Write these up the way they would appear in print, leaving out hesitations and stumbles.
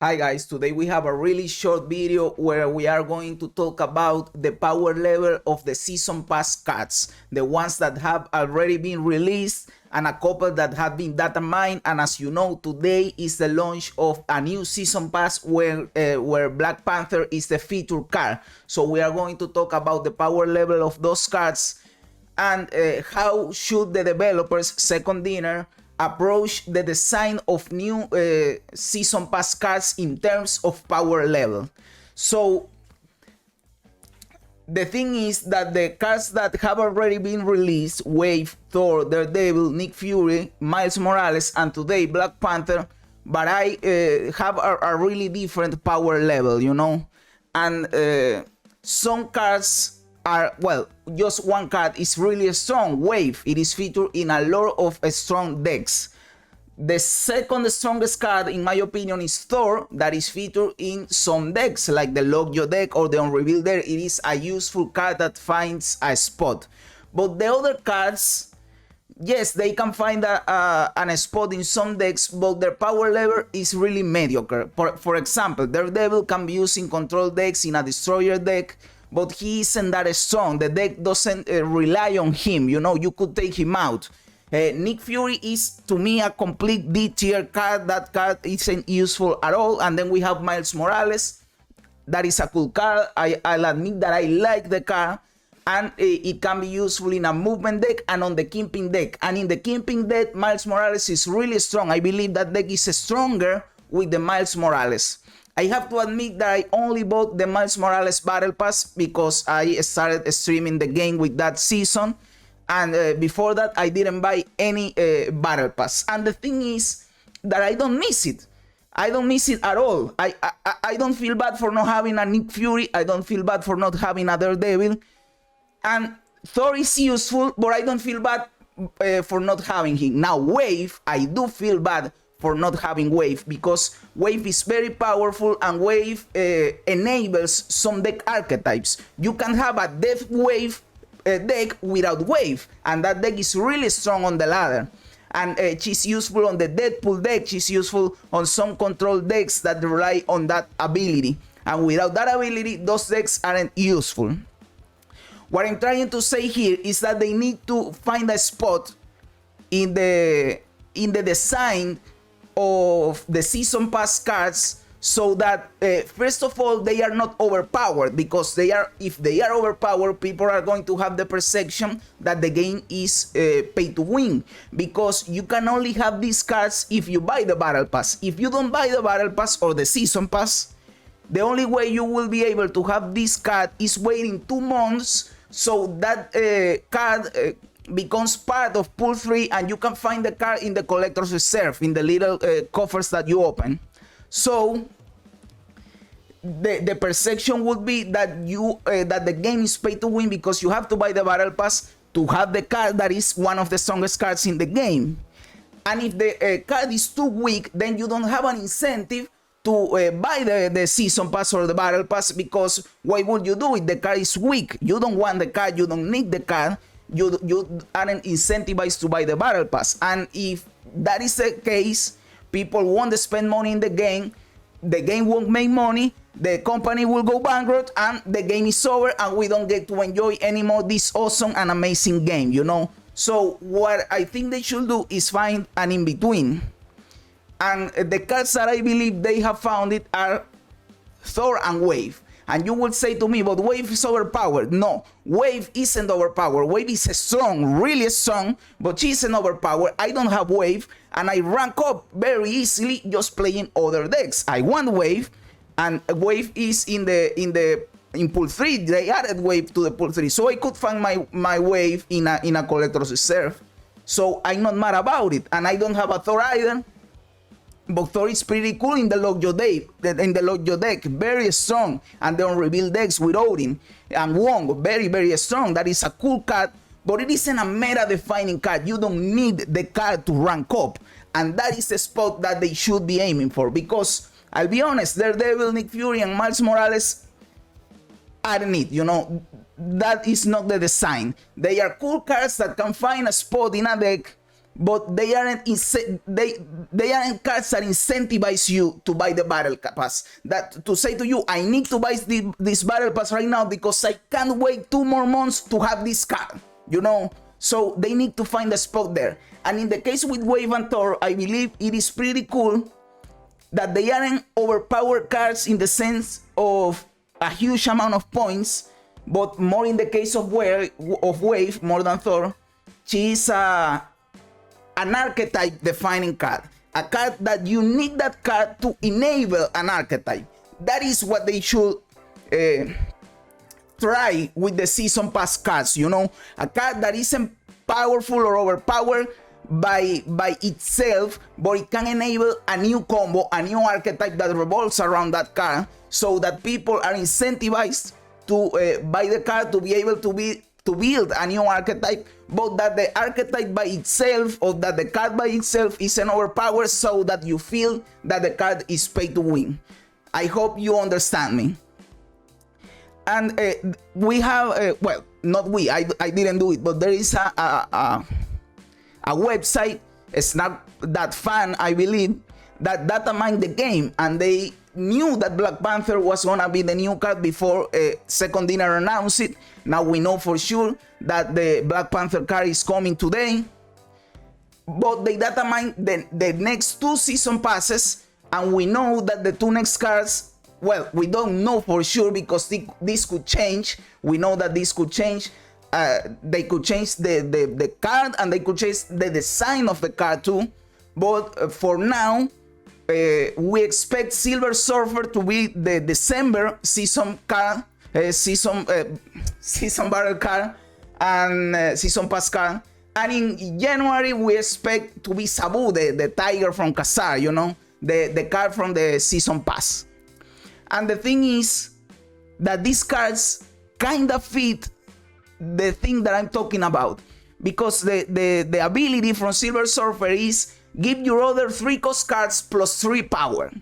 Hi guys, today we have a really short video where we are going to talk about the power level of the season pass cards, the ones that have already been released and a couple that have been data mined. And as you know, today is the launch of a new season pass where Black Panther is the featured card. So we are going to talk about the power level of those cards and how should the developers, second dinner, approach the design of new season pass cards in terms of power level. So the thing is that the cards that have already been released, Wave, Thor, Daredevil, Nick Fury, Miles Morales, and today Black Panther, but I have a really different power level, you know. And some cards are, well, just one card is really strong, Wave. It is featured in a lot of strong decks. The second strongest card, in my opinion, is Thor, that is featured in some decks, like the Lockjaw deck or the Unrevealed deck. It is a useful card that finds a spot. But the other cards, yes, they can find a spot in some decks, but their power level is really mediocre. For example, Daredevil can be used in control decks, in a Destroyer deck, but he isn't that strong. The deck doesn't rely on him, you know, you could take him out. Nick Fury is, to me, a complete D tier card. That card isn't useful at all. And then we have Miles Morales. That is a cool card. I'll admit that I like the card. And it can be useful in a movement deck and on the Kingpin deck. And in the Kingpin deck, Miles Morales is really strong. I believe that deck is stronger with the Miles Morales. I have to admit that I only bought the Miles Morales Battle Pass because I started streaming the game with that season. And before that, I didn't buy any Battle Pass. And the thing is that I don't miss it. I don't miss it at all. I don't feel bad for not having a Nick Fury. I don't feel bad for not having a Daredevil. And Thor is useful, but I don't feel bad for not having him. Now, Wave, I do feel bad for not having Wave, because Wave is very powerful and Wave enables some deck archetypes. You can have a Death Wave deck without Wave, and that deck is really strong on the ladder. And she's useful on the Deadpool deck. She's useful on some control decks that rely on that ability. And without that ability, those decks aren't useful. What I'm trying to say here is that they need to find a spot in the design of the season pass cards, so that first of all, they are not overpowered, because if they are overpowered, people are going to have the perception that the game is pay to win, because you can only have these cards if you buy the battle pass. If you don't buy the battle pass or the season pass, the only way you will be able to have this card is waiting 2 months, so that card becomes part of pool 3, and you can find the card in the collector's reserve, in the little coffers that you open. So the perception would be that that the game is pay to win, because you have to buy the battle pass to have the card that is one of the strongest cards in the game. And if the card is too weak, then you don't have an incentive to buy the season pass or the battle pass, because why would you do it? The card is weak. You don't want the card, you don't need the card. You aren't incentivized to buy the battle pass. And if that is the case, people won't spend money in the game won't make money, the company will go bankrupt, and the game is over, and we don't get to enjoy anymore this awesome and amazing game, you know. So what I think they should do is find an in-between. And the cards that I believe they have found it are Thor and Wave. And you would say to me, but Wave is overpowered. No, Wave isn't overpowered. Wave is strong, really strong, but she isn't overpowered. I don't have Wave, and I rank up very easily just playing other decks. I want Wave, and Wave is in pool 3. They added Wave to the pool 3, so I could find my Wave in a collector's reserve. So I'm not mad about it, and I don't have a Thor either. But Thor is pretty cool in the Lockjaw deck, very strong. And the Unrevealed decks with Odin and Wong, very, very strong. That is a cool card, but it isn't a meta-defining card. You don't need the card to rank up. And that is the spot that they should be aiming for. Because, I'll be honest, Daredevil, Nick Fury, and Miles Morales aren't it, you know. That is not the design. They are cool cards that can find a spot in a deck, but they aren't they aren't cards that incentivize you to buy the battle pass. That to say to you, I need to buy this battle pass right now because I can't wait 2 more months to have this card, you know. So they need to find a spot there. And in the case with Wave and Thor, I believe it is pretty cool that they aren't overpowered cards in the sense of a huge amount of points, but more in the case of Wave more than Thor. She is an archetype defining card, a card that you need that card to enable an archetype. That is what they should try with the season pass cards, you know, a card that isn't powerful or overpowered by itself, but it can enable a new combo, a new archetype that revolves around that card, so that people are incentivized to buy the card to be able to build a new archetype, but that the archetype by itself or that the card by itself isn't overpowered, so that you feel that the card is paid to win. I hope you understand me. And we have, well, not we, I didn't do it, but there is a website, it's not that fan, I believe, that datamined the game, and they knew that Black Panther was gonna be the new card before Second Dinner announced it. Now we know for sure that the Black Panther card is coming today, but they datamined the next 2 season passes, and we know that the 2 next cards, well, we don't know for sure because this could change. We know that this could change. They could change the card, and they could change the design of the card too. But for now, we expect Silver Surfer to be the December season card, season battle card, and season pass card. And in January, we expect to be Sabu, the tiger from Khazar, you know, the card from the season pass. And the thing is that these cards kind of fit the thing that I'm talking about, because the ability from Silver Surfer is give your other 3 cost cards plus 3 power,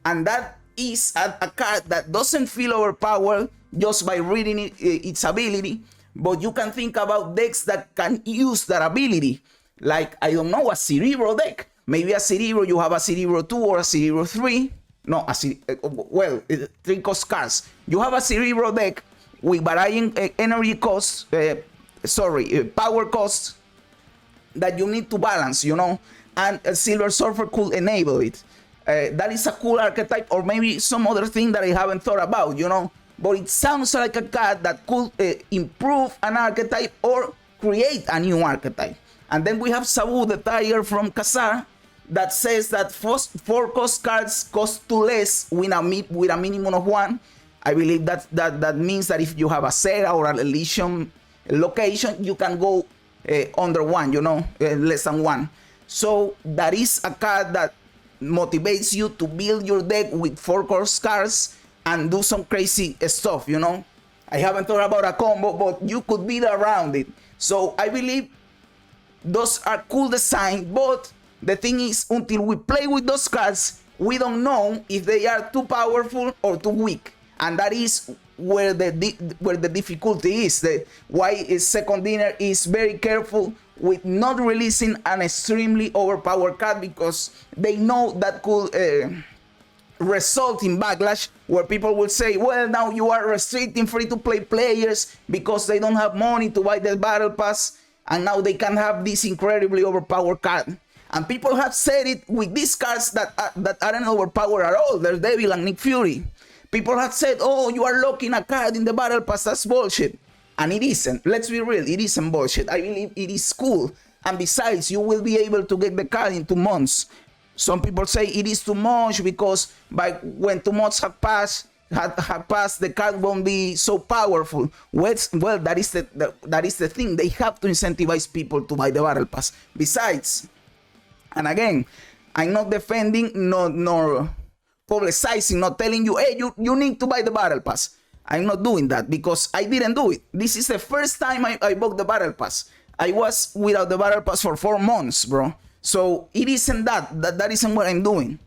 and that is a card that doesn't feel overpowered just by reading its ability, but you can think about decks that can use that ability, like, I don't know, a Cerebro deck. Maybe a Cerebro, you have a Cerebro 2 or a Cerebro 3. No, well, 3 cost cards. You have a Cerebro deck with varying energy costs, power costs that you need to balance, you know, and a Silver Surfer could enable it. That is a cool archetype, or maybe some other thing that I haven't thought about, you know, but it sounds like a card that could improve an archetype or create a new archetype. And then we have Sabu, the tiger from Khazar, that says that 4 cost cards cost 2 less with a minimum of 1. I believe that means that if you have a Serra or an Elysium location, you can go under 1, you know, less than 1. So that is a card that motivates you to build your deck with 4 cost cards and do some crazy stuff, you know. I haven't thought about a combo, but you could build around it. So I believe those are cool design, but the thing is, until we play with those cards, we don't know if they are too powerful or too weak. And that is where the difficulty is. Why Second Dinner is very careful with not releasing an extremely overpowered card, because they know that could result in backlash, where people will say, well, now you are restricting free-to-play players because they don't have money to buy the battle pass, and now they can have this incredibly overpowered card. And people have said it with these cards that aren't overpowered at all. There's Devil and Nick Fury. People have said, oh, you are locking a card in the battle pass, that's bullshit. And it isn't. Let's be real, it isn't bullshit. I believe it is cool. And besides, you will be able to get the card in 2 months. Some people say it is too much because when 2 months have passed, the card won't be so powerful. Well, that is the thing. They have to incentivize people to buy the battle pass. Besides, and again, I'm not defending nor publicizing, not telling you, hey, you need to buy the battle pass. I'm not doing that because I didn't do it. This is the first time I bought the battle pass. I was without the battle pass for 4 months, bro. So it isn't that isn't what I'm doing.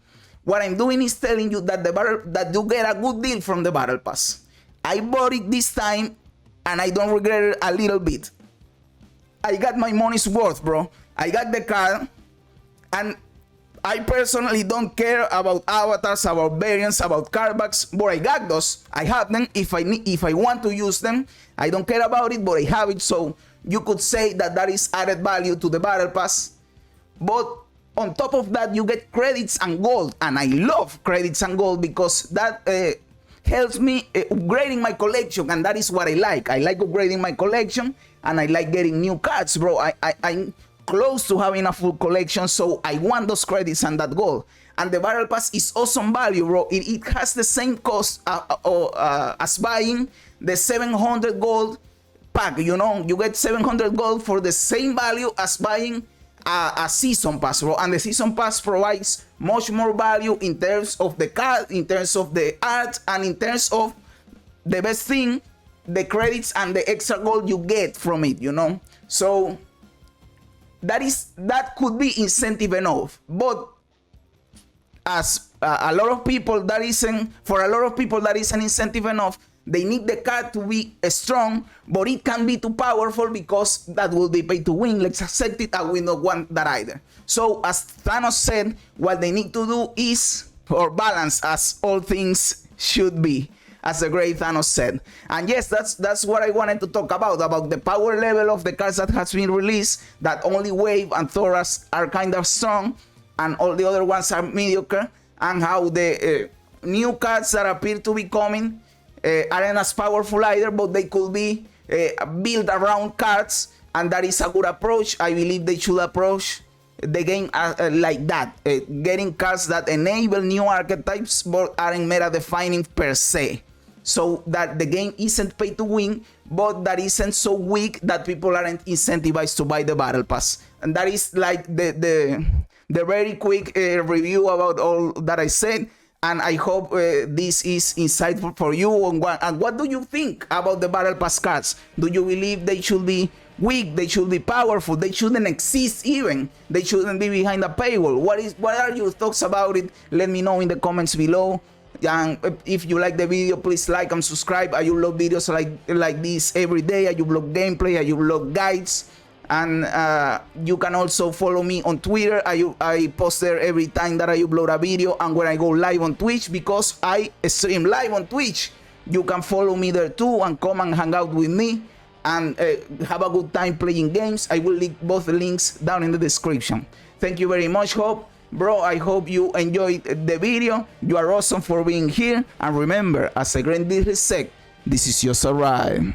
What I'm doing is telling you that that you get a good deal from the battle pass. I bought it this time and I don't regret it a little bit. I got my money's worth, bro. I got the card, and I personally don't care about avatars, about variants, about cardbacks, but I got those. I have them. If I want to use them, I don't care about it, but I have it. So you could say that that is added value to the battle pass. But on top of that, you get credits and gold, and I love credits and gold because that helps me upgrading my collection, and that is what I like. I like upgrading my collection, and I like getting new cards, bro. I'm close to having a full collection, so I want those credits and that gold. And the battle pass is awesome value, bro. It has the same cost as buying the 700 gold pack. You know, you get 700 gold for the same value as buying a season pass, bro. And the season pass provides much more value in terms of the card, in terms of the art, and in terms of the best thing, the credits and the extra gold you get from it, you know. So that could be incentive enough, but as a lot of people, that isn't incentive enough. They need the card to be strong, but it can be too powerful because that will be pay to win. Let's accept it, and we don't want that either. So as Thanos said, what they need to do is, or balance, as all things should be, as the great Thanos said. And yes, that's what I wanted to talk about the power level of the cards that has been released, that only Wave and Thoras are kind of strong, and all the other ones are mediocre, and how the new cards that appear to be coming aren't as powerful either, but they could be built around cards, and that is a good approach. I believe they should approach the game like that, getting cards that enable new archetypes but aren't meta defining per se, so that the game isn't pay to win, but that isn't so weak that people aren't incentivized to buy the battle pass. And that is like the very quick review about all that I said. And I hope this is insightful for you. And what do you think about the battle pass cards? Do you believe they should be weak? They should be powerful? They shouldn't exist even? They shouldn't be behind a paywall? What are your thoughts about it? Let me know in the comments below. And if you like the video, please like and subscribe. I upload videos like this every day. I upload gameplay, I upload guides. And you can also follow me on Twitter. I post there every time that I upload a video, and when I go live on Twitch, because I stream live on Twitch. You can follow me there too and come and hang out with me and have a good time playing games. I will link both the links down in the description. Thank you very much, Hope. Bro, I hope you enjoyed the video. You are awesome for being here. And remember, as a great said, this is just a ride.